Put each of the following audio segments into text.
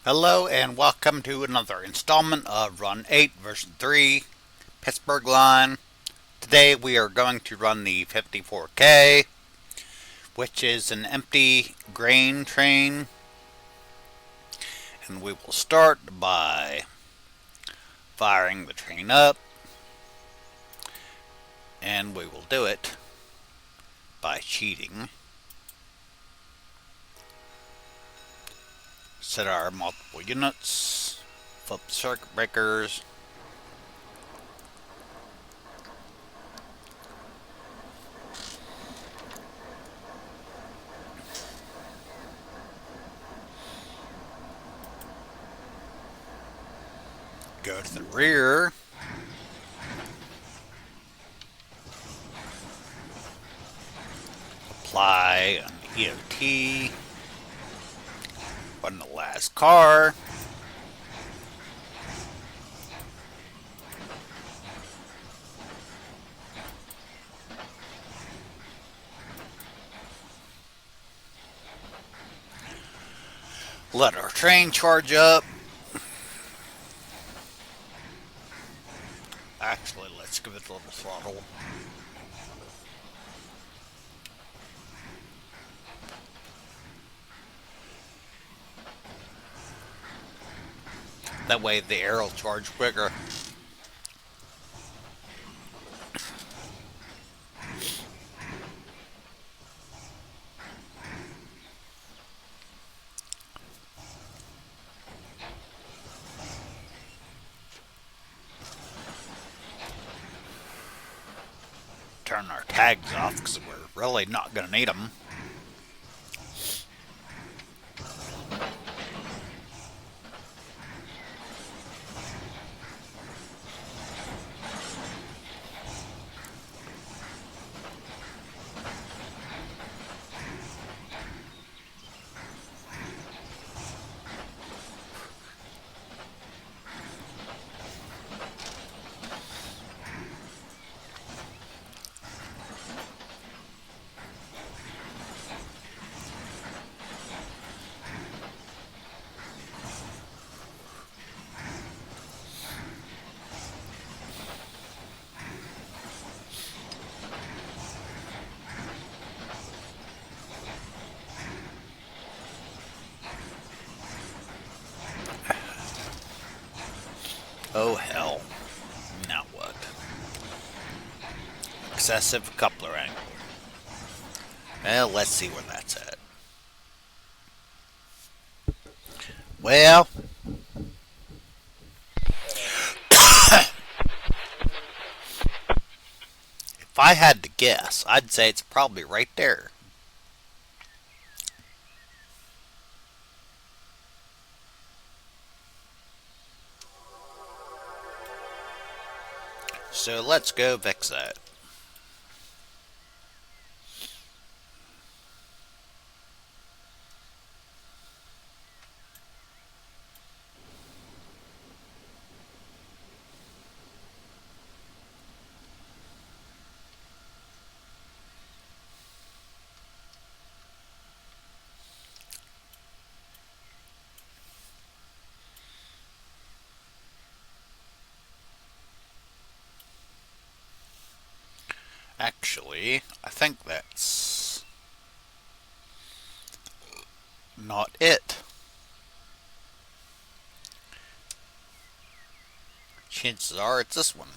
Hello and welcome to another installment of Run 8 version 3 Pittsburgh line. Today we are going to run the 54K, which is an empty grain train, and we will start by firing the train up, and we will do it by cheating. Set our multiple units, flip circuit breakers, go to the rear, apply an EOT on the last car, let our train charge up. Actually, let's give it a little throttle. That way the air will charge quicker. Turn our tags off because we're really not going to need them. Oh hell. Now what? Excessive coupler angle. Well, let's see where that's at. Well, if I had to guess, I'd say it's probably right there. So let's go fix that. Actually, I think that's not it. Chances are it's this one.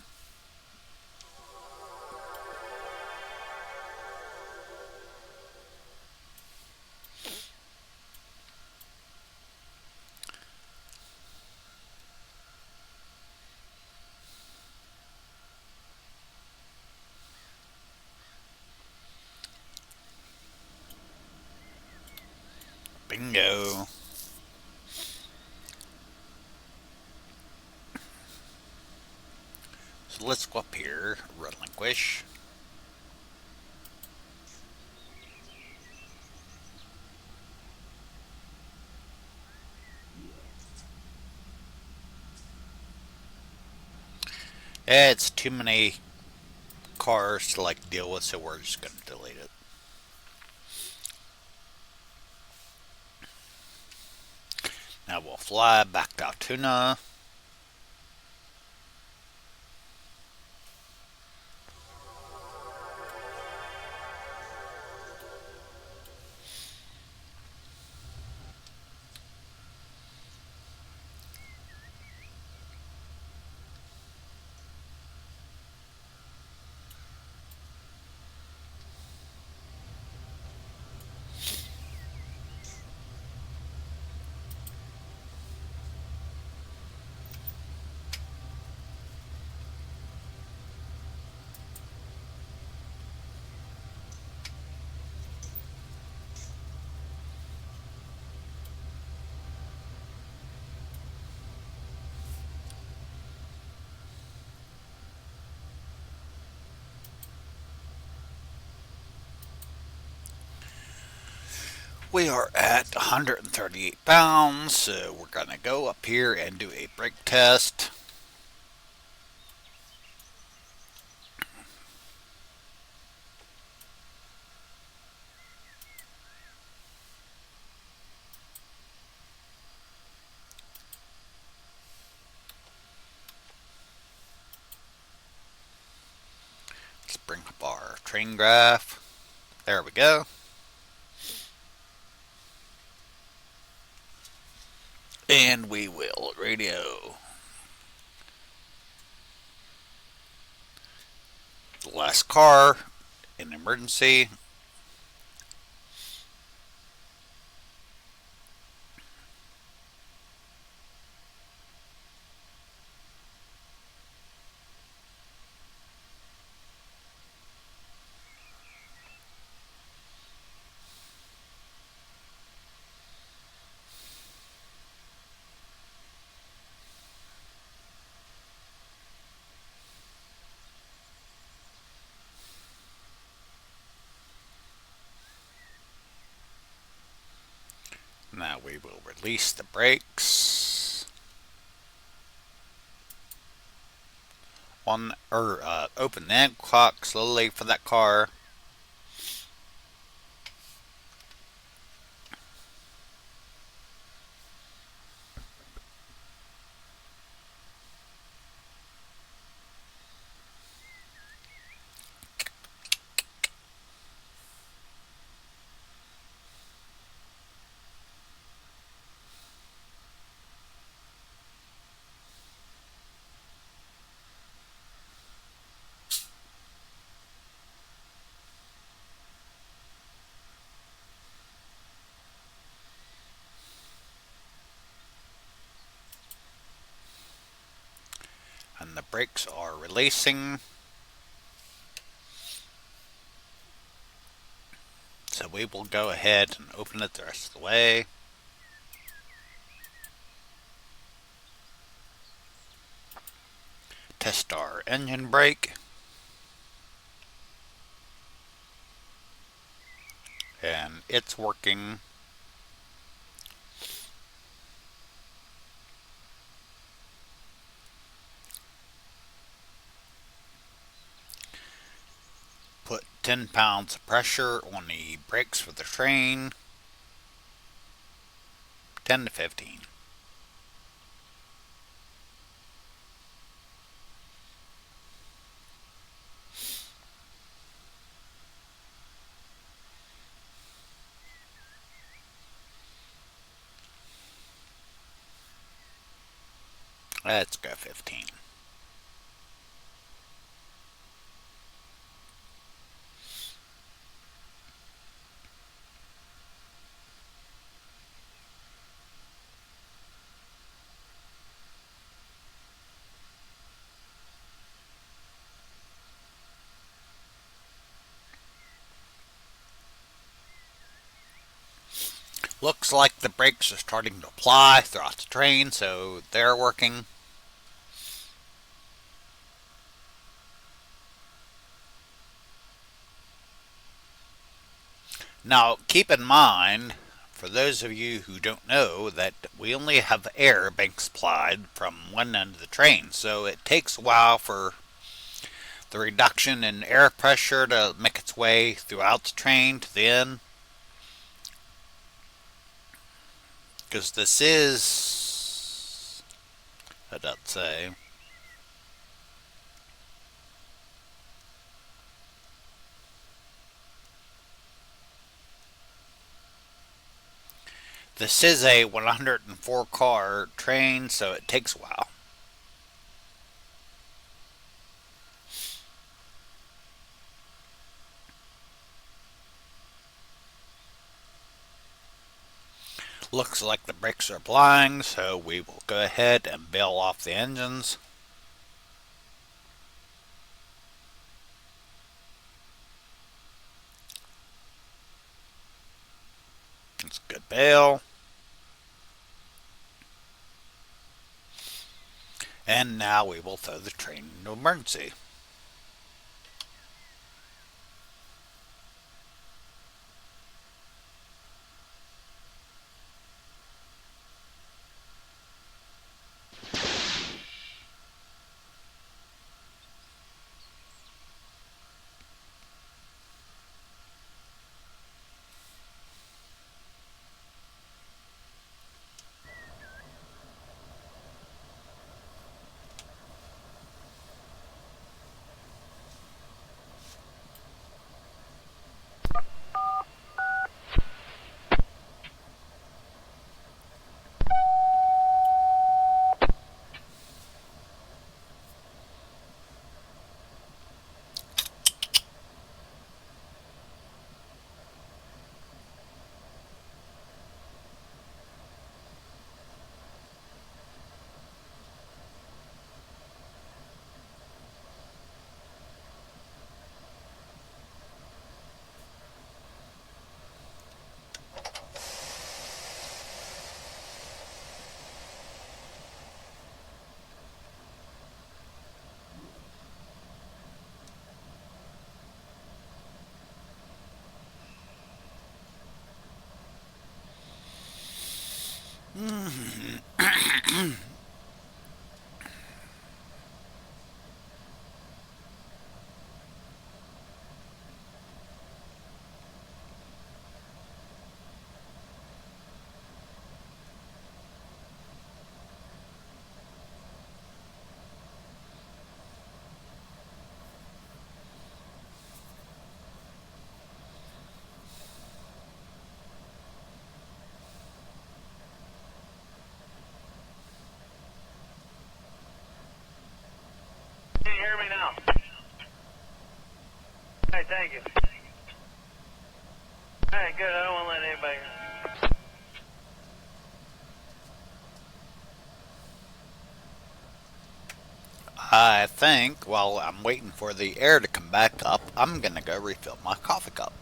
Bingo. So let's go up here, relinquish. It's too many cars to deal with, so we're just going to delete it. Now we'll fly back to Altoona. We are at 138 pounds, so we're going to go up here and do a brake test. Let's bring up our train graph. There we go. And we will radio the last car in emergency. Now we will release the brakes on, or open the end clock slowly for that car. And the brakes are releasing. So we will go ahead and open it the rest of the way. Test our engine brake. And it's working. Put 10 pounds of pressure on the brakes for the train. 10 to 15. Let's go 15. Looks like the brakes are starting to apply throughout the train, so they're working. Now, keep in mind, for those of you who don't know, that we only have air being supplied from one end of the train, so it takes a while for the reduction in air pressure to make its way throughout the train to the end. Because this is, how'd that say? This is a 104 car train, so it takes a while. Looks like the brakes are applying, so we will go ahead and bail off the engines. It's a good bail. And now we will throw the train into emergency. Can you hear me now? Hey, thank you. Alright, good. I don't want to let anybody. I think while I'm waiting for the air to come back up, I'm gonna go refill my coffee cup.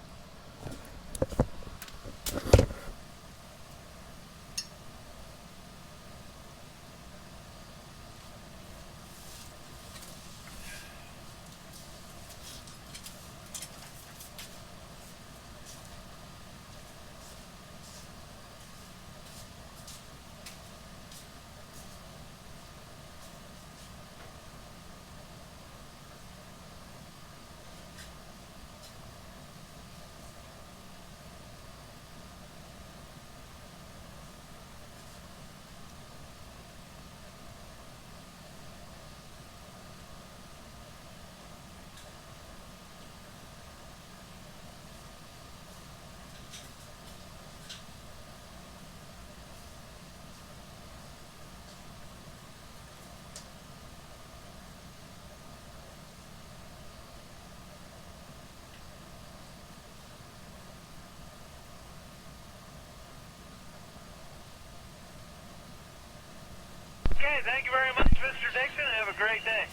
Okay, thank you very much, Mr. Dixon. Have a great day.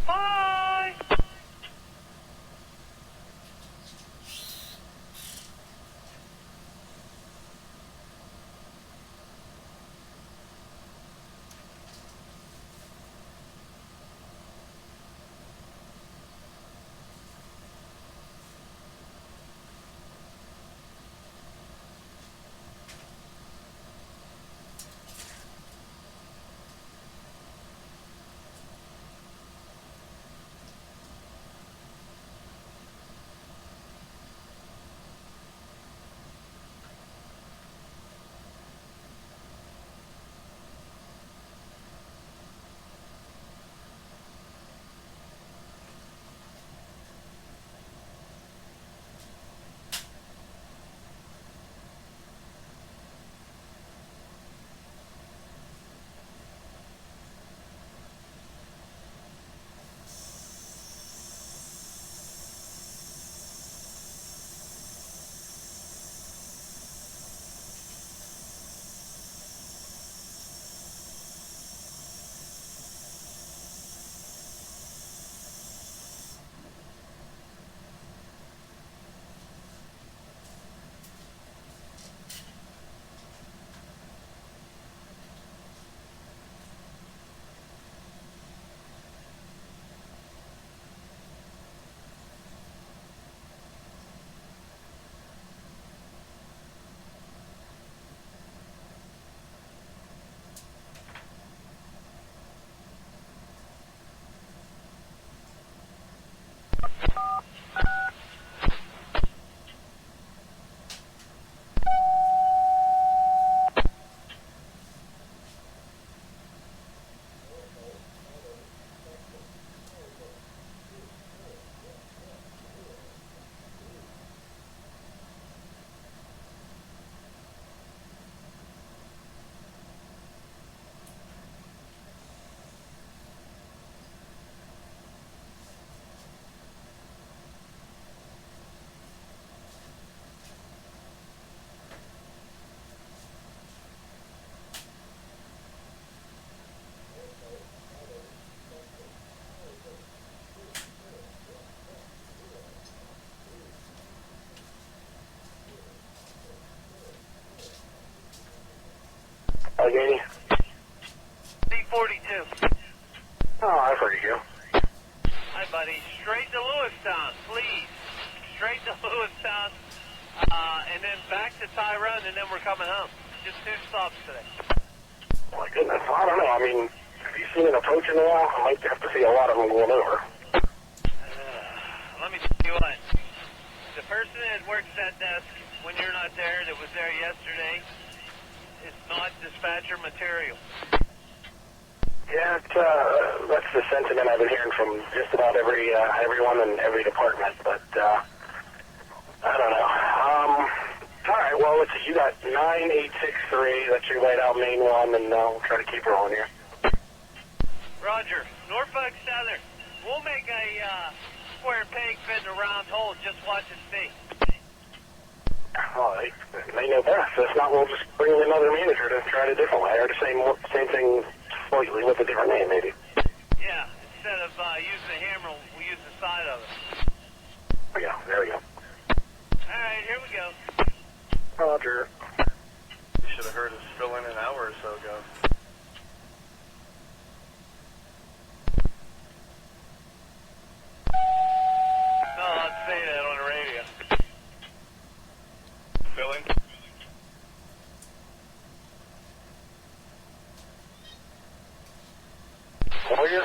Bye! Allegheny? C42. Oh, I've heard of you. Hi, buddy. Straight to Lewistown, please. Straight to Lewistown, and then back to Tyrone, and then we're coming home. Just 2 stops today. My goodness, I don't know. I mean, have you seen an approach in a while? I might have to see a lot of them going over. Let me tell you what. The person that works that desk when you're not there, that was there yesterday, is not dispatcher material. Yeah, that's the sentiment I've been hearing from just about everyone in every department, but I don't know. All right, well, let's see. You got 9863. That's your laid out main one, and we'll try to keep rolling here. Roger. Norfolk Southern. We'll make a square peg fit in a round hole. Just watch and see. Oh, they know best. If not, we'll just bring in another manager to try it a different way, or the same thing slightly with a different name, maybe. Yeah, instead of using the hammer, we'll use the side of it. There we go. All right, here we go. Roger. You should have heard us fill in an hour or so ago. No, I'd say that on the radio. Filling? Warrior?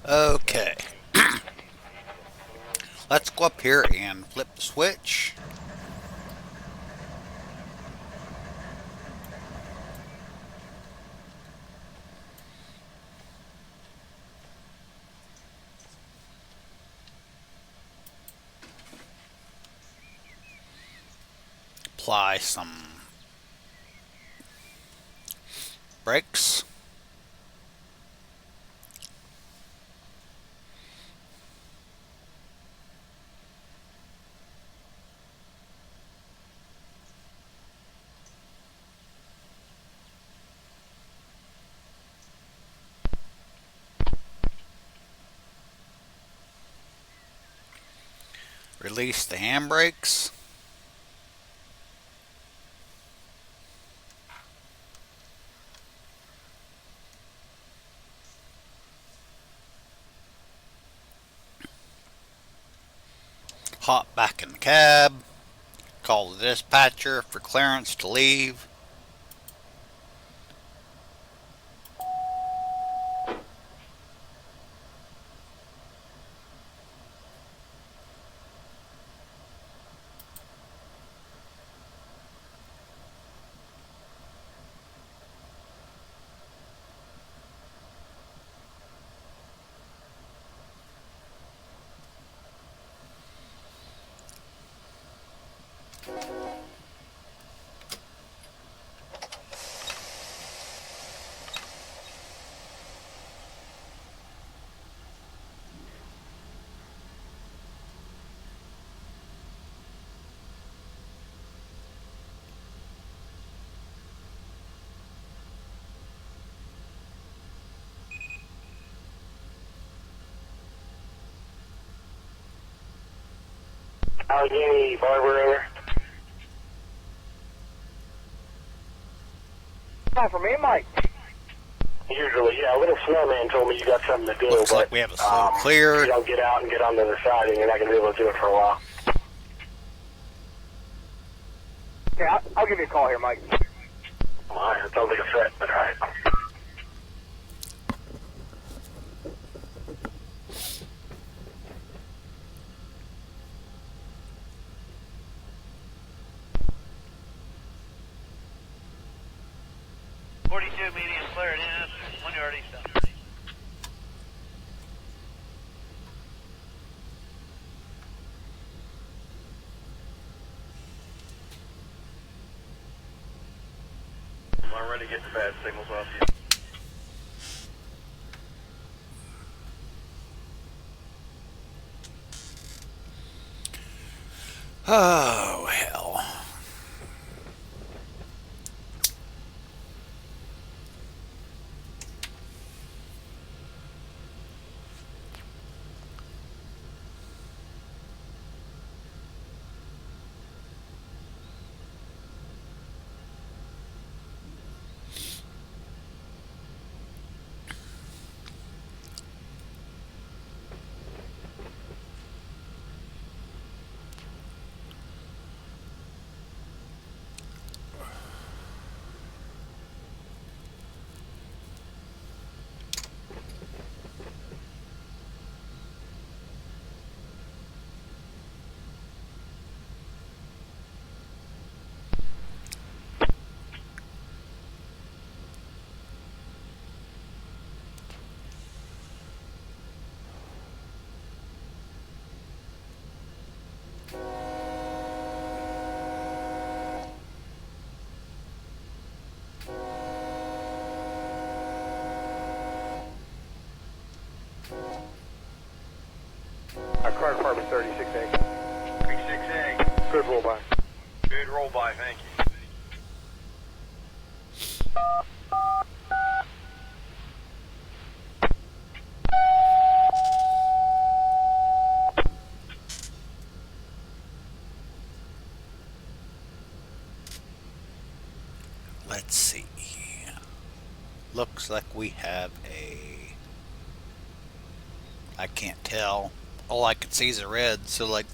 Okay. Let's go up here and flip the switch. Apply some brakes. Release the handbrakes. Hop back in the cab. Call the dispatcher for clearance to leave. Allegheny Barber over. Hi, for me, Mike. Usually, yeah. Little Snowman told me you got something to do, Looks but like we have a slow clear. if you don't get out and get on the other side, and you're not going to be able to do it for a while. Okay, I'll give you a call here, Mike. All right, that sounds like a threat, but all right. Medium clear and in. When you're ready, stop. I'm ready to get the bad signals off you. Oh, hell. Car department 36A. 36A. Good roll by. Good roll by, thank you. Let's see. Looks like we have a... I can't tell. All I can see is a red, so like...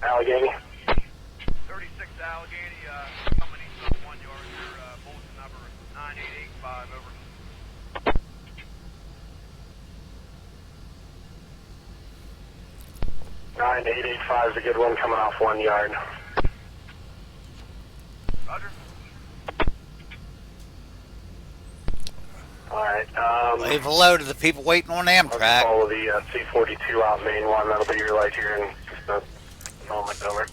Allegheny. 36 Allegheny, coming east of 1 yard here, bulletin number 9885, over. 9885 is a good one coming off 1 yard. Roger. Alright, Wave hello to the people waiting on Amtrak. follow the C42 out main one. That'll be your light here in just a moment. Over.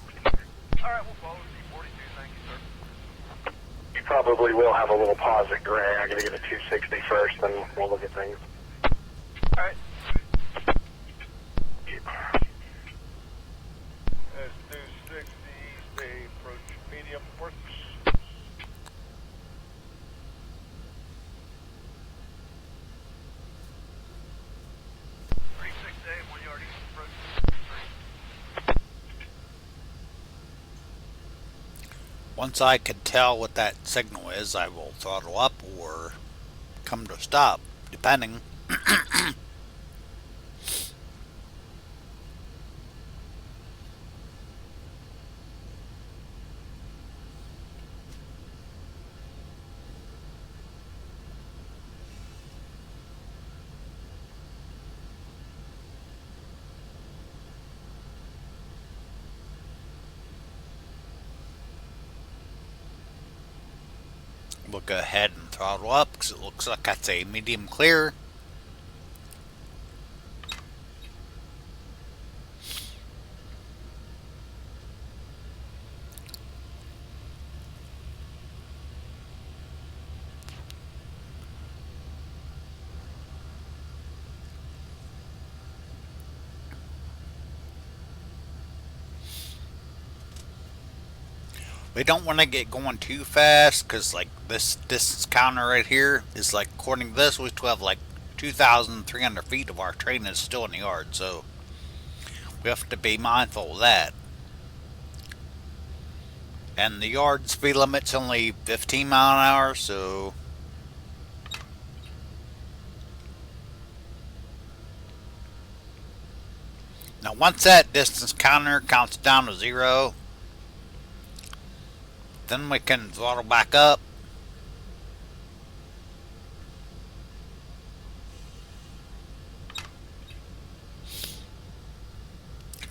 Alright, we'll follow C42, thank you, sir. You probably will have a little pause at Gray. I gotta get a 260 first, then we'll look at things. Alright. S260, stay approach medium, works. 36A, 1 yard east approach. Once I can tell what that signal is, I will throttle up or come to a stop, depending. We'll go ahead and throttle up because it looks like that's a medium clear. We don't want to get going too fast because like this distance counter right here is like, according to this, we still have like 2,300 feet of our train is still in the yard, so we have to be mindful of that. And the yard speed limit's only 15 mile an hour, so once that distance counter counts down to 0, then we can throttle back up.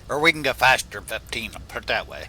Or we can go faster, 15, I'll put it that way.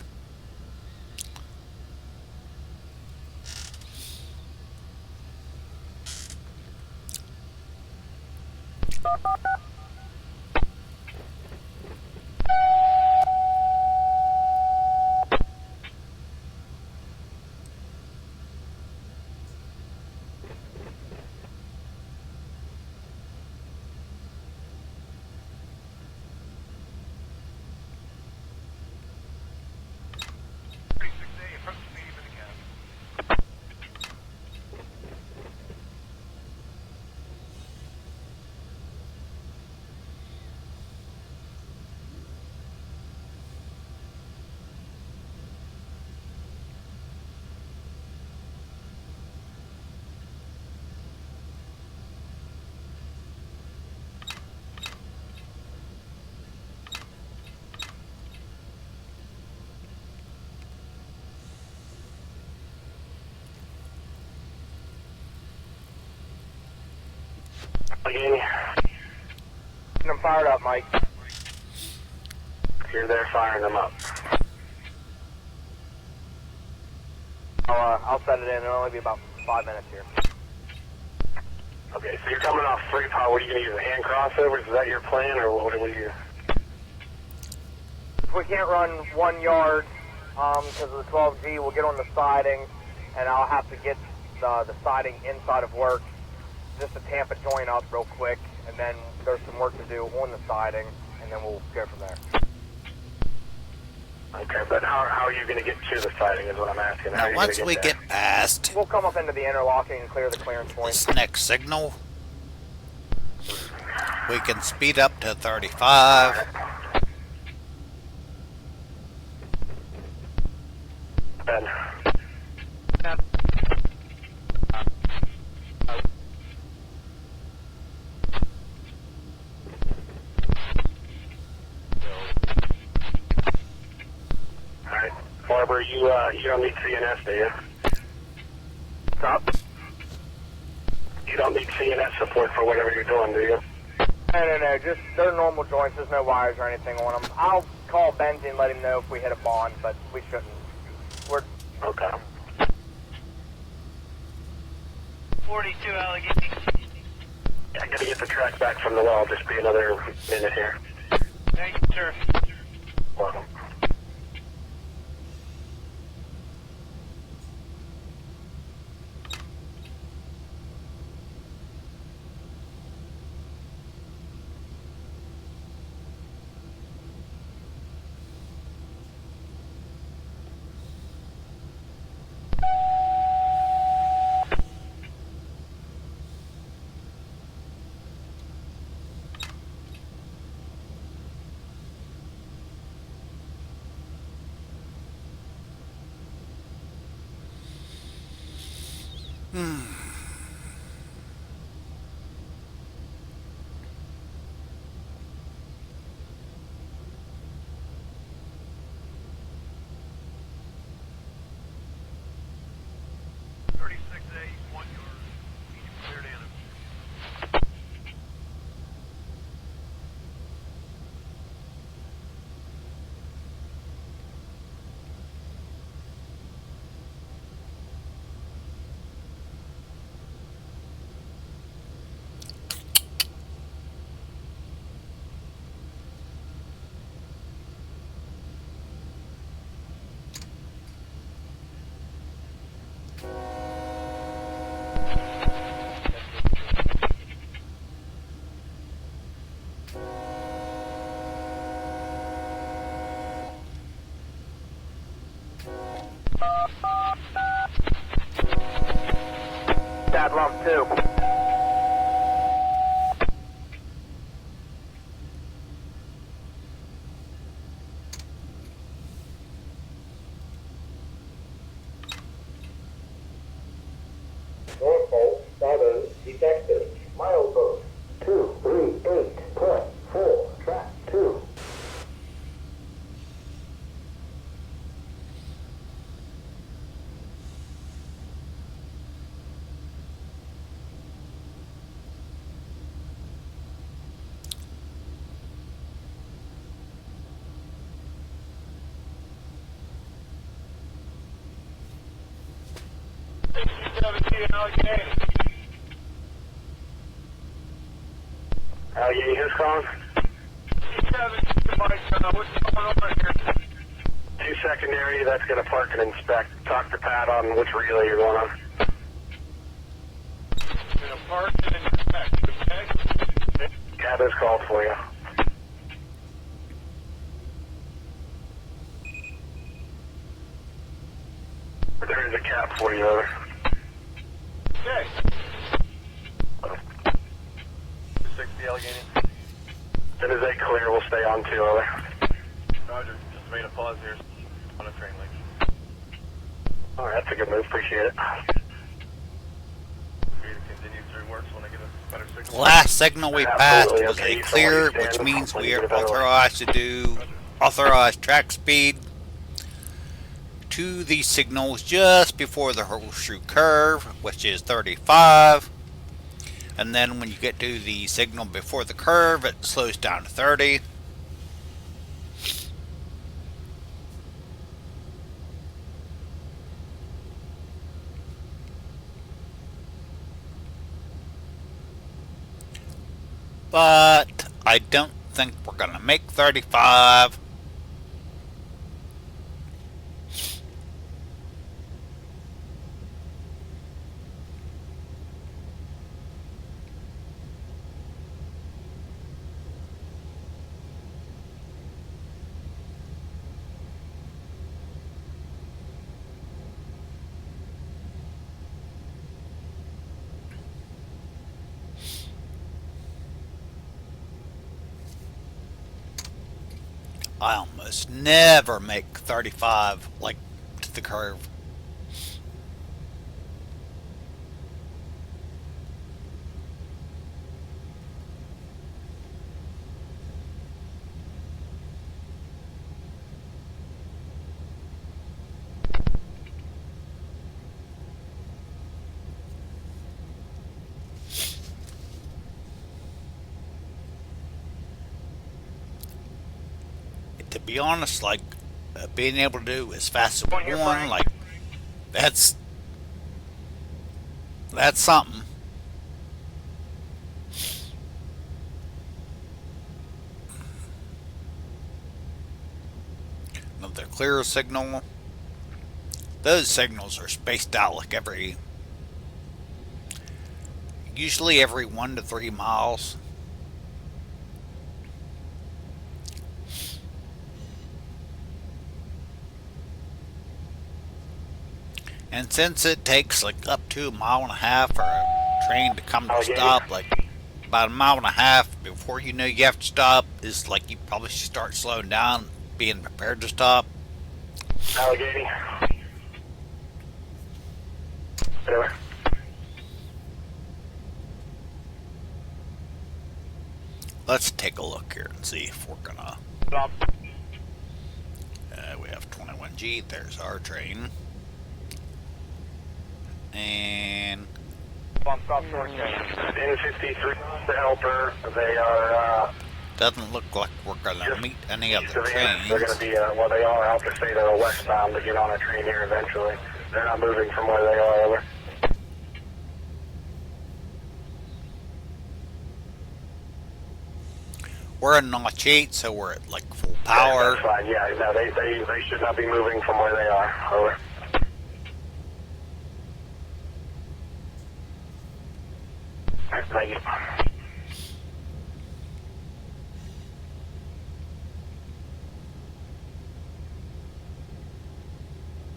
Allegheny, I'm fired up, Mike. you're there firing them up. I'll set it in. It'll only be about 5 minutes here. Okay, so you're coming off 3 power. What are you going to use, hand crossovers? Is that your plan, or what do you? If we can't run 1 yard because of the 12G, we'll get on the siding, and I'll have to get the siding inside of work just to tamp a joint up real quick, and then there's some work to do on the siding, and then we'll go from there. Okay, but how are you going to get to the siding is what I'm asking. How are Now, you once gonna we there? get past We'll come up into the interlocking and clear the clearance point. this next signal, we can speed up to 35. Ben. Alright. Barber, you don't need CNS, do you? Stop. You don't need CNS support for whatever you're doing, do you? No, just they're normal joints. There's no wires or anything on them. I'll call Benji and let him know if we hit a bond, but we shouldn't. We're Okay. 42 Allegheny. I gotta get the track back from the well. Just be another minute here. Thank you, sir. Welcome. Dad lump 2. Norfolk Southern detected. Milepost 238.4, track 2. Allegheny, who's calling? Two secondary, that's going to park and inspect. Talk to Pat on which relay you're going on. Gonna park and inspect, okay? Cab is called for you. There is a cap for you, over. Okay. 60 Allegheny. As soon as they clear, we'll stay on 2, over. Roger, just made a pause here on a train link. Alright, that's a good move, appreciate it. We continue through works when I get a better signal. Last signal we passed Absolutely, was okay, a so clear, when you which stand, means when we you are get a better look. authorized to do authorized track speed to the signals just before the horseshoe curve, which is 35. And then when you get to the signal before the curve, it slows down to 30. But I don't think we're going to make 35. I almost never make 35 like to the curve. To be honest, like being able to do as fast as we want, like that's something. Another clear signal. Those signals are spaced out like usually every 1 to 3 miles. And since it takes like up to 1.5 miles for a train to come to stop, like about 1.5 miles before you know you have to stop, is like you probably should start slowing down, being prepared to stop. Allegheny. Whatever. Let's take a look here and see if we're gonna. We have 21G. There's our train. And Stop short train. N53, the helper, they are, doesn't look like we're gonna meet any other trains. they're going to be, well, they are, I'll just say they're westbound to get on a train here eventually. They're not moving from where they are, over. We're in notch 8, so we're at like full power. That's fine, yeah, no, they should not be moving from where they are, over. Thank you.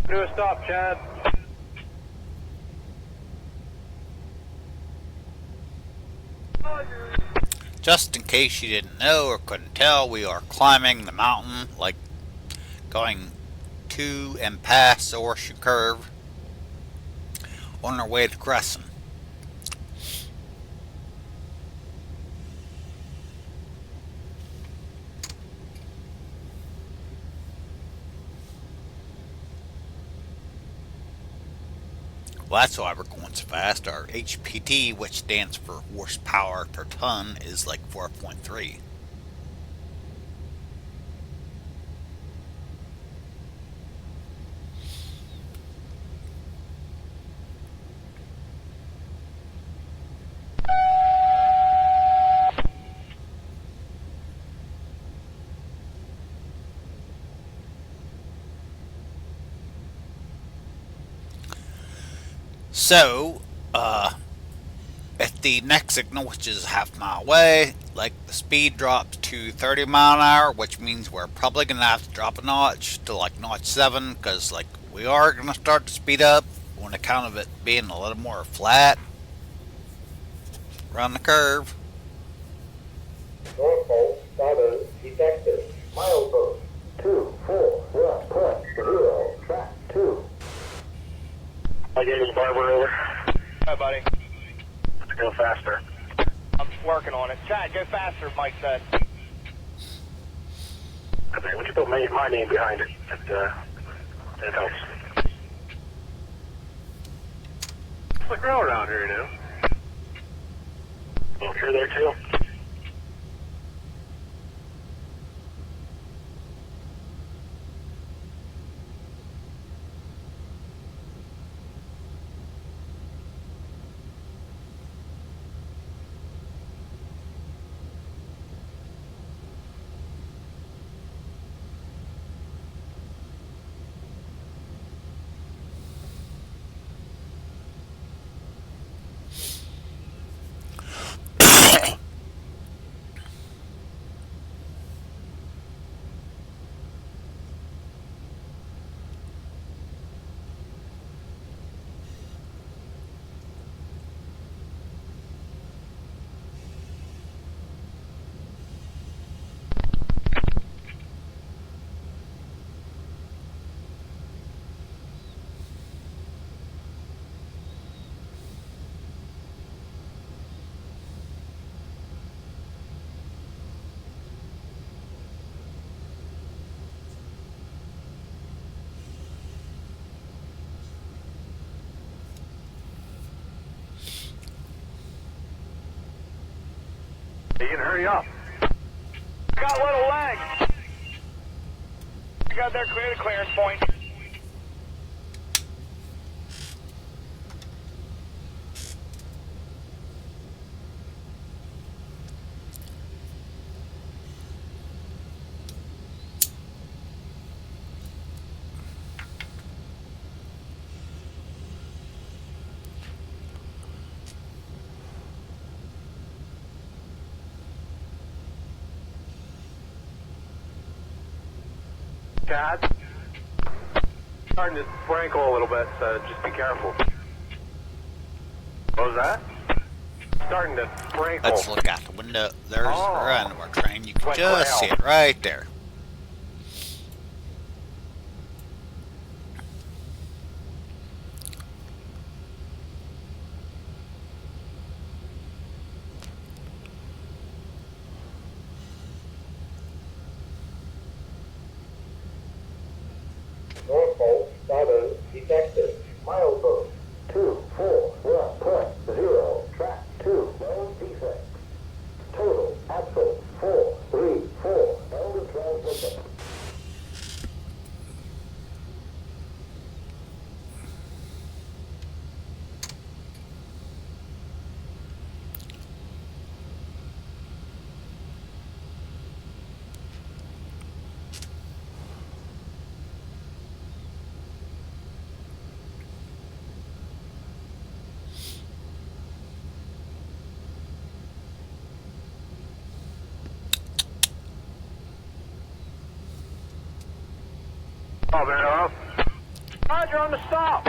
Do a stop, Chad. Just in case you didn't know or couldn't tell, we are climbing the mountain, like going to and past the horseshoe curve on our way to Cresson. Well, that's why we're going so fast. Our HPT, which stands for horsepower per ton, is like 4.3. So, at the next signal, which is a half-mile away, like the speed drops to 30 mile an hour, which means we're probably gonna have to drop a notch to like notch 7, because like we are gonna start to speed up on account of it being a little more flat around the curve. Norfolk Southern detected. Milepost 241.0, track 2. I gave his barber over. Hi, buddy. Let's go faster. I'm working on it. Chad, go faster, Mike said. Okay, would you put my name behind it? That helps. It's like real around here, you know. Well, you're there too. You can hurry up. Got little legs. I got their clearance point. Chad? Starting to sprinkle a little bit, so just be careful. What was that? Starting to sprinkle. Let's look out the window. There's the run of our train. You can Like just see rail. it right there. Norfolk Southern detected. Milepost 241.0, track 2, known defect. Total axle 434, known transmission. Oh, man, up. Roger on the stop.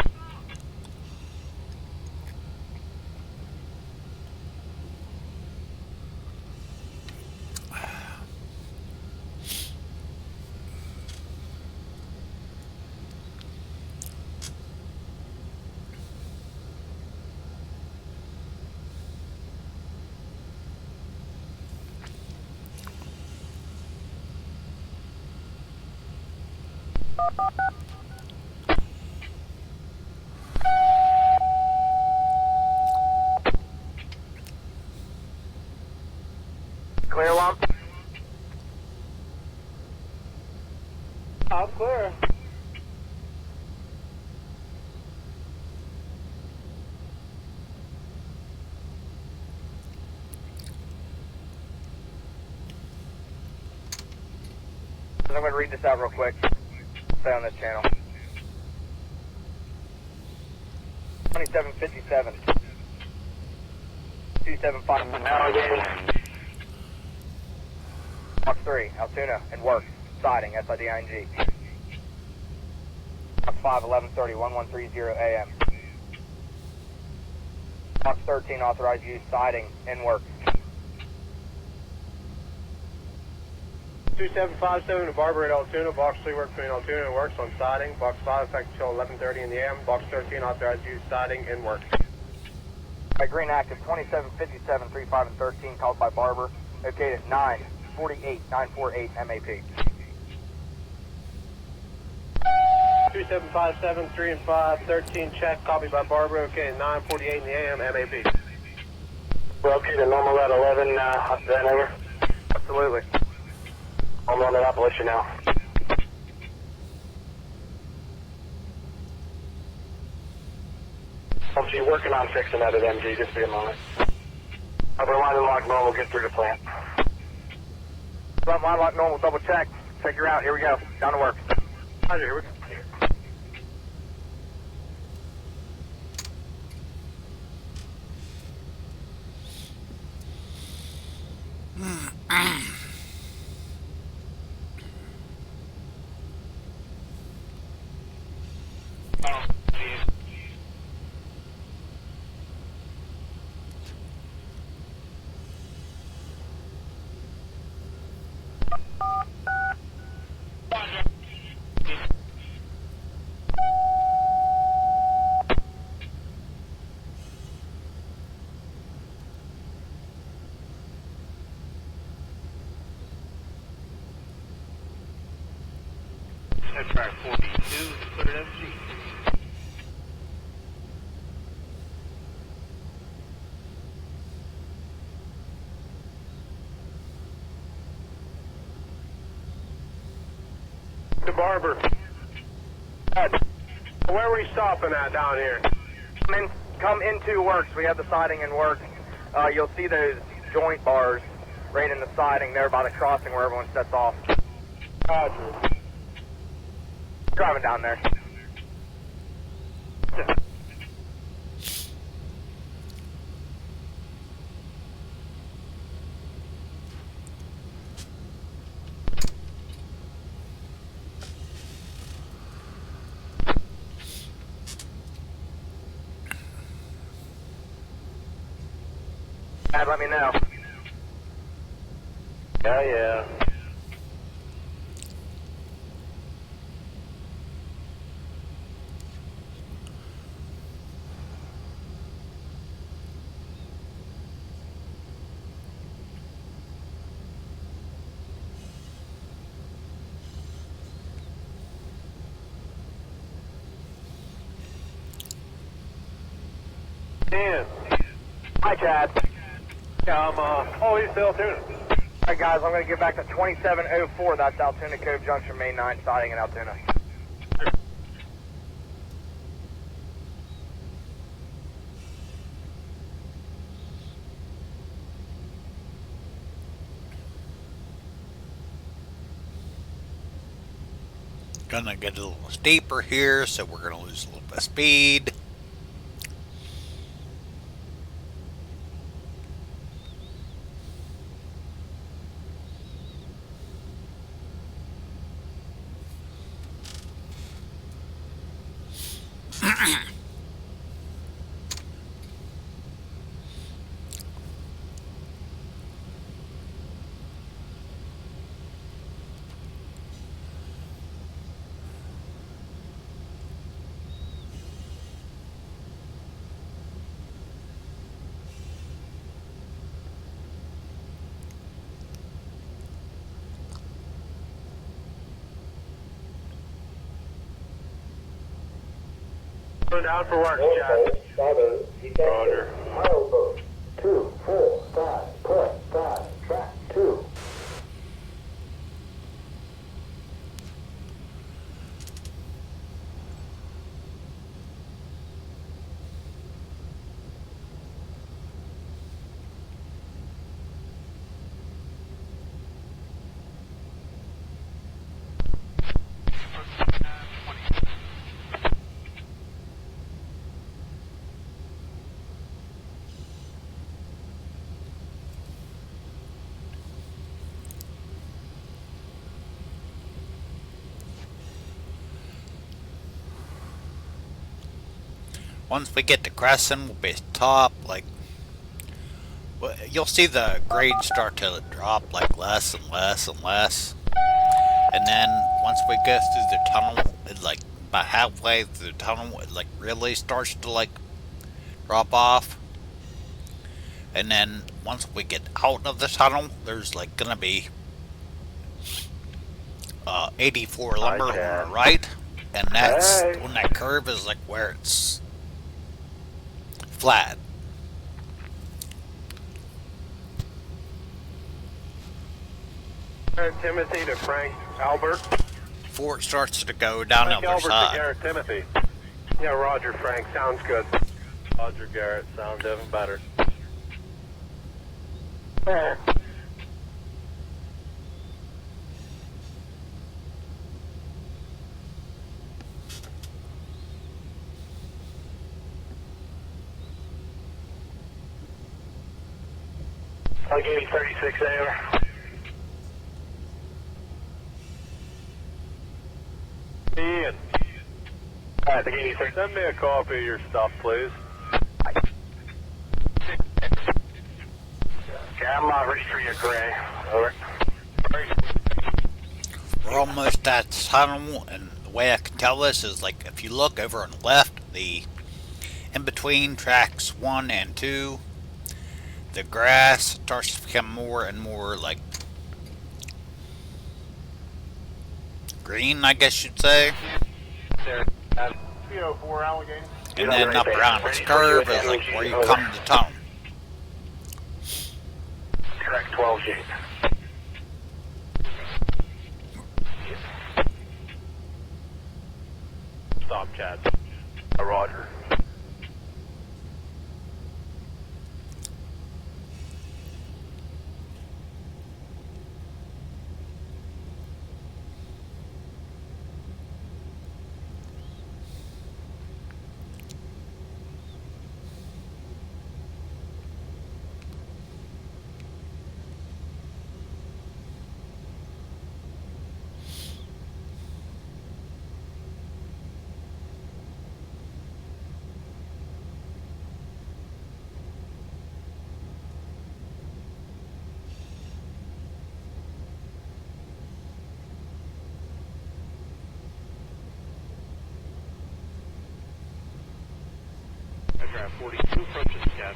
Clear one? I'm clear. I'm going to read this out real quick. Stay on this channel. 2757. 275. Allegheny. Box 3, Altoona, and work. Siding, SIDING. Box 5, 1130, 1130 AM. Box 13, authorized use, siding, in work. 2757 to Barber at Altoona. Box 3 work between Altoona and works on siding. Box 5 effective until 11:30 in the AM. Box 13 authorized use siding in work. By green active, 2757, 35 and 13, called by Barber. Located 948, 948 MAP. 2757, 3 and 5, 13 check, copied by Barber. Okay, 9:48 in the AM, MAP. We're okay to normal at 11, then over. Absolutely. I'm on Appalachia now. I'm working on fixing that at MG, just be a moment. Upper line and lock normal, get through the plant. Front line lock normal, double check. Check your route, here we go. Down to work. Roger, here we go. Track 42, put it MG. To Barber. Where are we stopping at down here? Come into works. We have the siding in work. You'll see those joint bars right in the siding there by the crossing where everyone sets off. Roger. Driving down there. Dad, let me know. Yeah. Dan. Hi, Chad. Yeah, I'm, he's still Altoona. Alright, guys, I'm going to get back to 2704. That's Altoona Cove Junction, Main 9, siding in Altoona. Gonna get a little steeper here, so we're gonna lose a little bit of speed. Going down for work, Chad. Roger. 2, 4, 5, push, 5, track 2. Once we get to Cresson, we'll be at the top. Like, you'll see the grade start to drop like less and less and less. And then once we go through the tunnel, it like about halfway through the tunnel, it like really starts to like drop off. And then once we get out of the tunnel, there's like gonna be 84 lumber on the right, and that's when that curve is like where it's flat. Garrett Timothy to Frank Albert. Before it starts to go down the Frank other Albert side. to Garrett Timothy. Yeah, Roger, Frank. Sounds good. Roger, Garrett. Sounds even better. Allegheny 36 over. Ian, Allegheny 36. send me a copy of your stuff, please. Okay, I'm ready for you, Gray. Over. We're almost at the tunnel, and the way I can tell this is like if you look over on the left, the in between tracks 1 and 2, the grass starts to become more and more like green, I guess you'd say. There. 304 Allegheny. And then up around this curve is like where you come to the tunnel. Correct, 12G. Stop, Chad. Roger. Aircraft 42 approaches, Chad.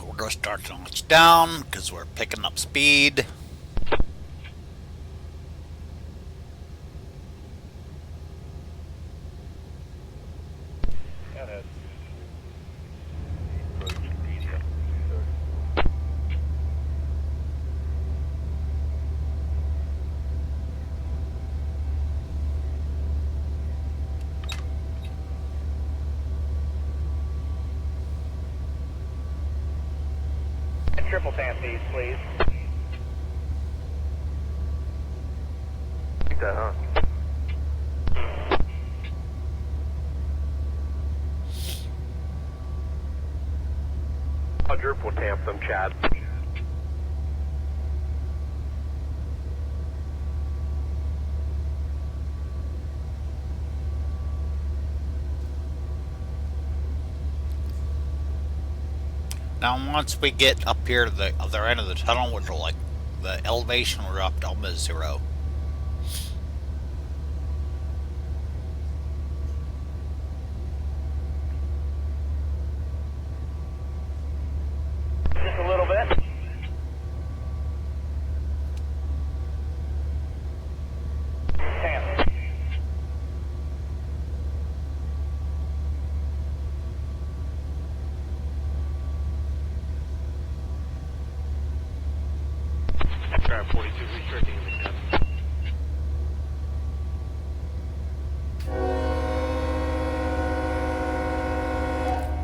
We're going to start to launch down because we're picking up speed. Triple tap these, please. Like that, huh? Quadruple tamp them, Chad. Now once we get up here to the other end of the tunnel, which will like the elevation will drop to almost 0. Just a little bit. Tamp. Aircraft 42 restricting the Chad.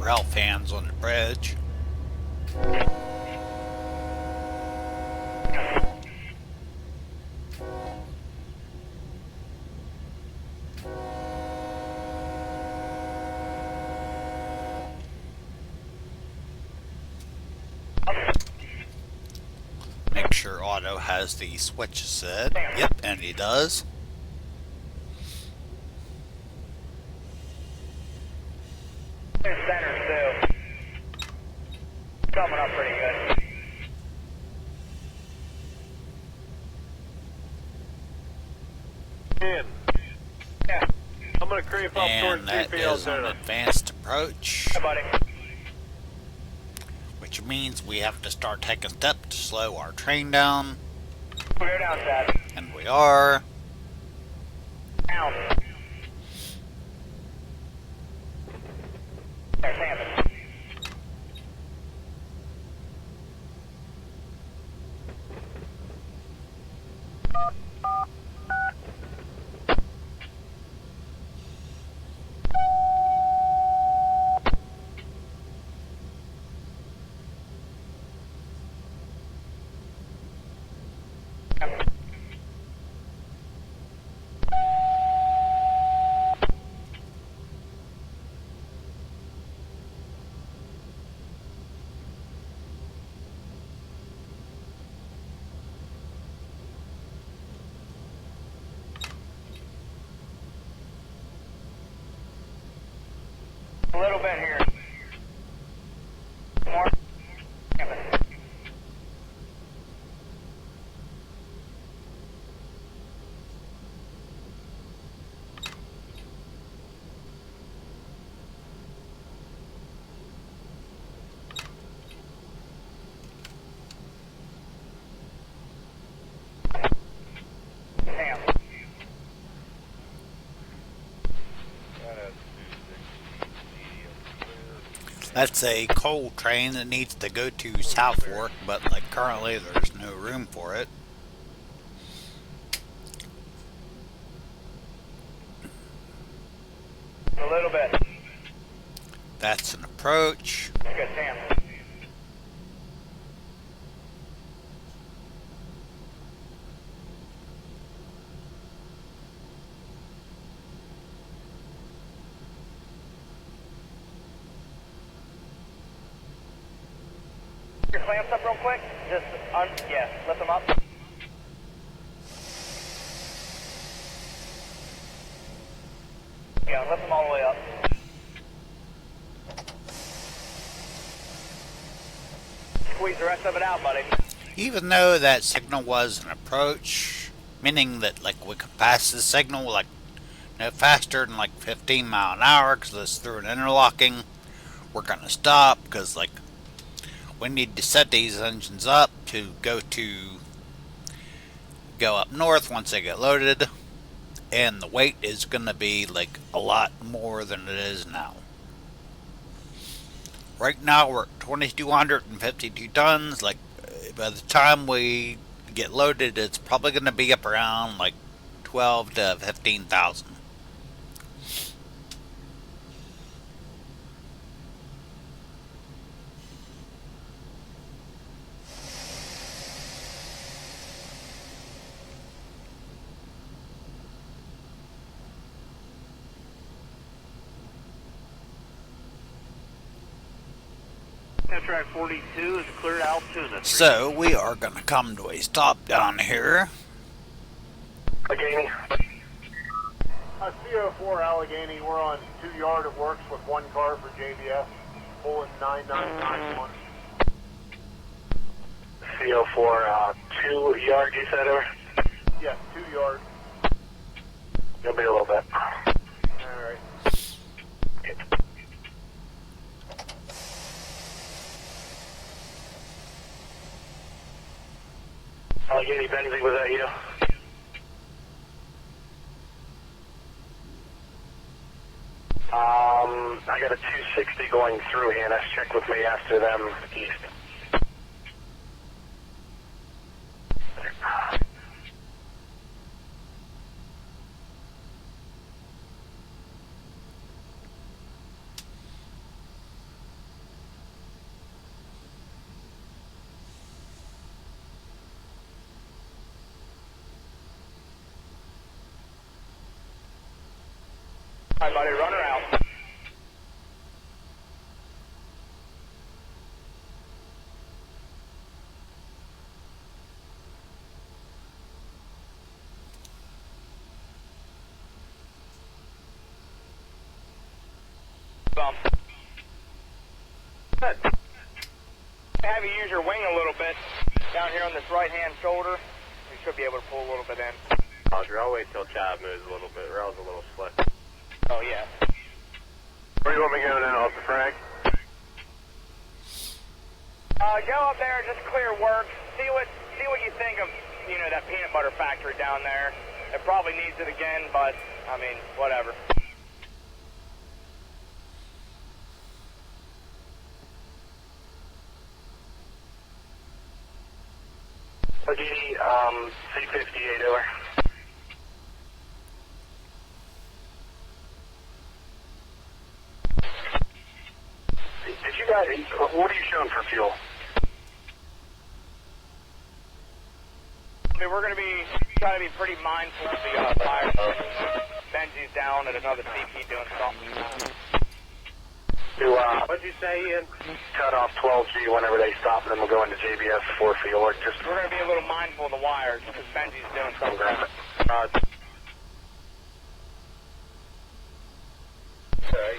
rail fans on the bridge. Make sure Otto has the switch set. Yep, and he does. Center too. Coming up pretty good. In. Yeah. I'm going to creep up towards And that GPL is an center. advanced approach, Hey, buddy. which means we have to start taking steps to slow our train down, Clear down, Dad. and we are. Down. There's Hammond. A little bit here. More. Hammond. Ham. That's a coal train that needs to go to South Fork, but like currently there's no room for it. A little bit. That's an approach. Good, Sam. Your clamps up real quick. Just yeah, lift them up. Yeah, lift them all the way up. Squeeze the rest of it out, buddy. Even though that signal was an approach, meaning that like we could pass the signal like no faster than like 15 mile an hour because it's through an interlocking, we're gonna stop because like we need to set these engines up to go up north once they get loaded, and the weight is gonna be like a lot more than it is now. Right now we're at 2,252 tons. Like by the time we get loaded, it's probably going to be up around like 12 to 15,000. Track 42 is cleared Altoona. So we are going to come to a stop down here. Allegheny. CO4 Allegheny, we're on 2 yard. It works with 1 car for JBS. Pulling 9991. CO4, 2 yard, you said, or? Yes, 2 yard. It'll be a little bit. Alright. Allegheny, Benzie, was that you? I got a 260 going through here, and check with me after them east. All right, buddy, run her out. Good. Have you use your wing a little bit down here on this right-hand shoulder. You should be able to pull a little bit in. Roger, I'll wait till Chad moves a little bit. Rail's a little slick. Oh, yeah. Where do you want me going in, off the frag? Go up there, just clear work. See what you think of, you know, that peanut butter factory down there. It probably needs it again, but, I mean, whatever. OGD, C58 over. Did you guys, what are you showing for fuel? I mean, we're going to be trying to be pretty mindful of the fire. Benji's down at another CP doing something. What'd you say, Ian? Cut off 12G whenever they stop, and then we'll go into JBS for fuel. Or just We're going to be a little mindful of the wires because Benji's doing something. grab it. Okay,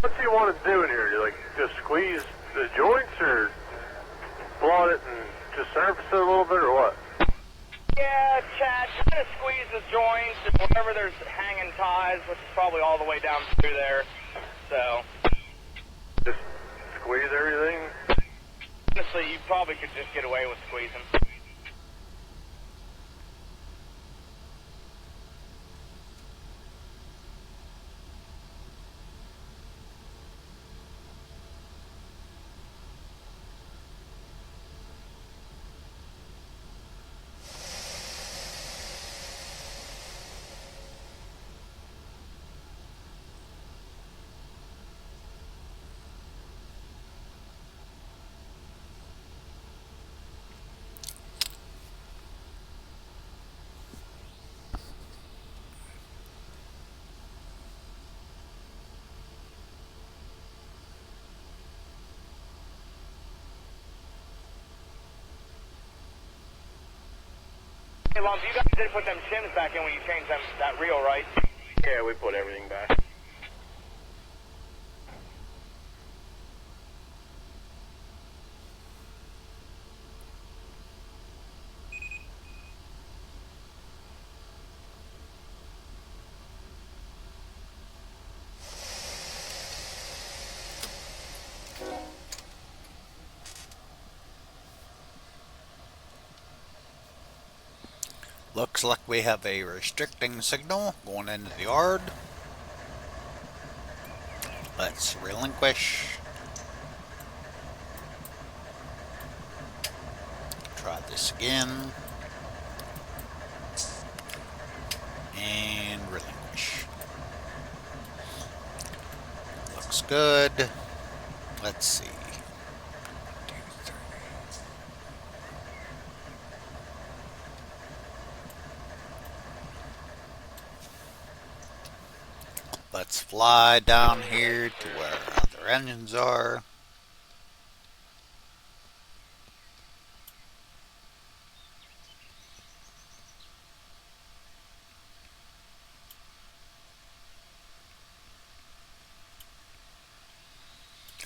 what do you want to do in here? You like just squeeze the joints or plot it and just surface it a little bit or what? Yeah, Chad, try to squeeze the joints and wherever there's hanging ties, which is probably all the way down through there. So, Just squeeze everything? honestly, you probably could just get away with squeezing. Hey, Lump, you guys did put them shims back in when you changed that reel, right? Yeah, we put everything back. Looks like we have a restricting signal going into the yard. Let's relinquish. Try this again. And relinquish. Looks good. Let's see. Let's fly down here to where other engines are.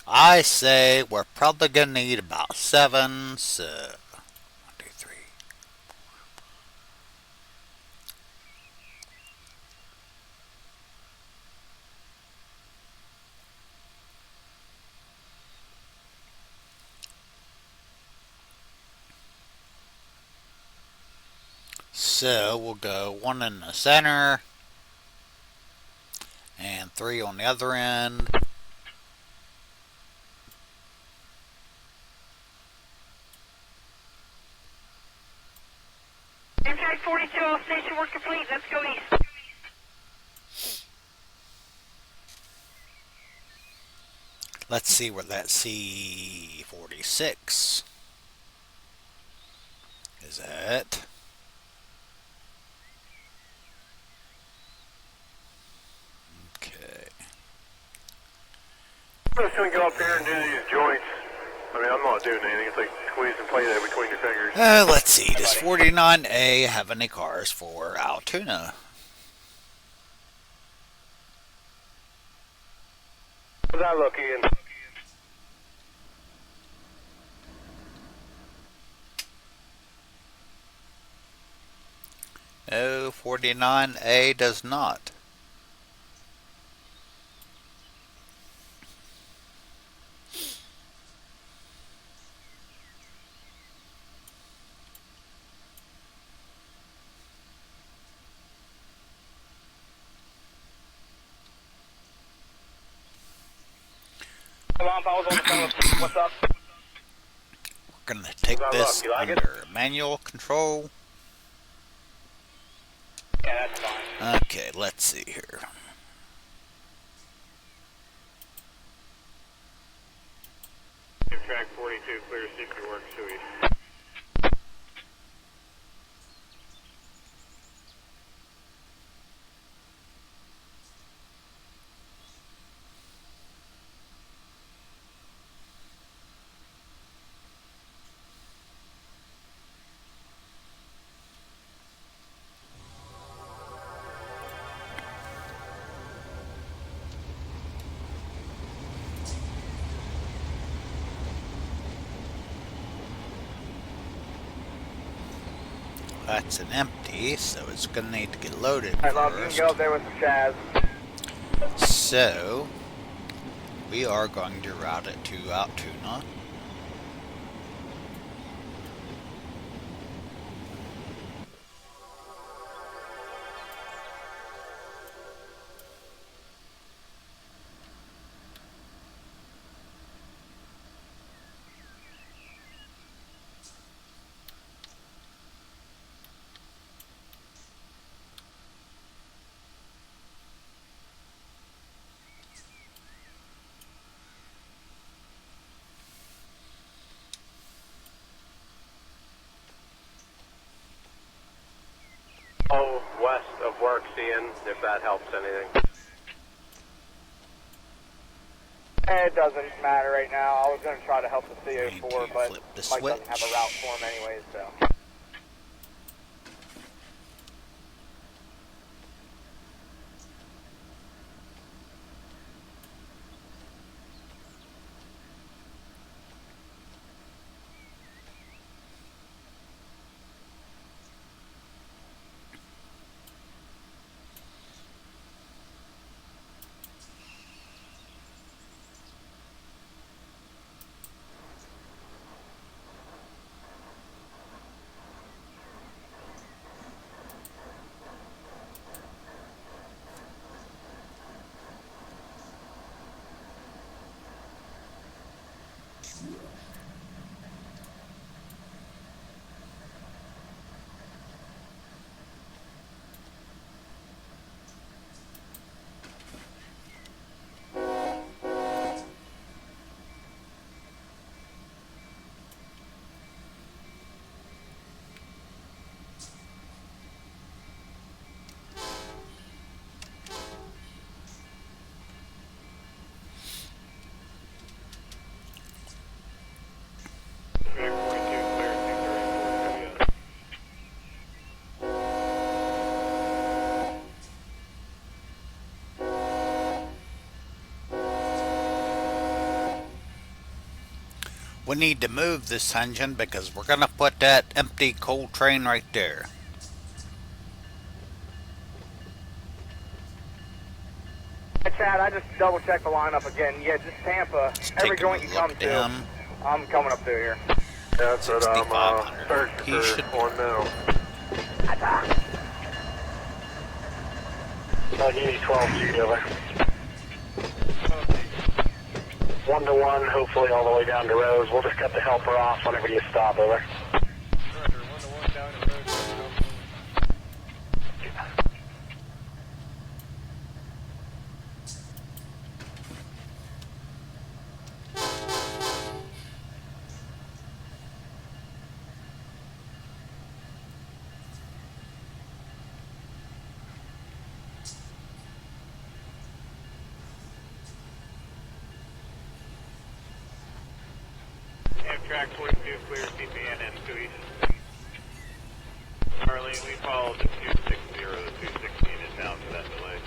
I say we're probably going to need about 7, so 1, 2, 3. So we'll go 1 in the center and 3 on the other end. Track 42, all station work complete. Let's go east. Let's see where that C-46 is at. Okay. I'm just going to go up here and do these joints. I mean, I'm not doing anything. It's like squeeze and play that between your fingers. Let's see. Does 49A have any cars for Altoona? How's that look, Ian? No, 49A does not. What's up? We're going to take this under manual control. Yeah, that's fine. Okay, let's see here. Track 42, clear safety work, sweet. That's an empty, so it's going to need to get loaded Alright, Love, you can first. go up there with the Chaz. So, we are going to route it to Altoona. Oh, west of work, Ian, if that helps anything. It doesn't matter right now. I was going to try to help the Need CO4, to but flip the Mike doesn't have a switch. route for him anyways, so. Track 42, clear 234, We need to move this engine because we're going to put that empty coal train right there. Hey, Chad, I just double checked the lineup again. Yeah, just Tampa. Just Every taking a joint you come look to, down. I'm coming up through here. Yeah, that's what I'm 6,500. searching He should for one now. Unit 12G over. 1-to-1, hopefully all the way down to Rose. We'll just cut the helper off whenever you stop over. track 42, clear CPN and 2 east. Charlie, we followed the 260, the 216 in town for that delay.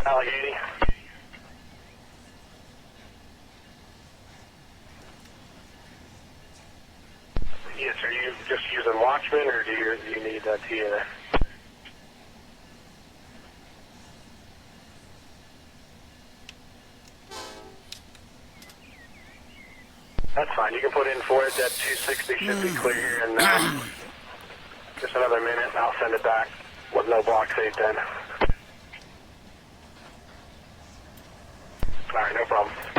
Allegheny. Yes, are you just using Watchman, or do you need TA there? That's fine. You can put in for it. That 260 should be clear in just another minute, and I'll send it back with no block saved in. All right, no problem.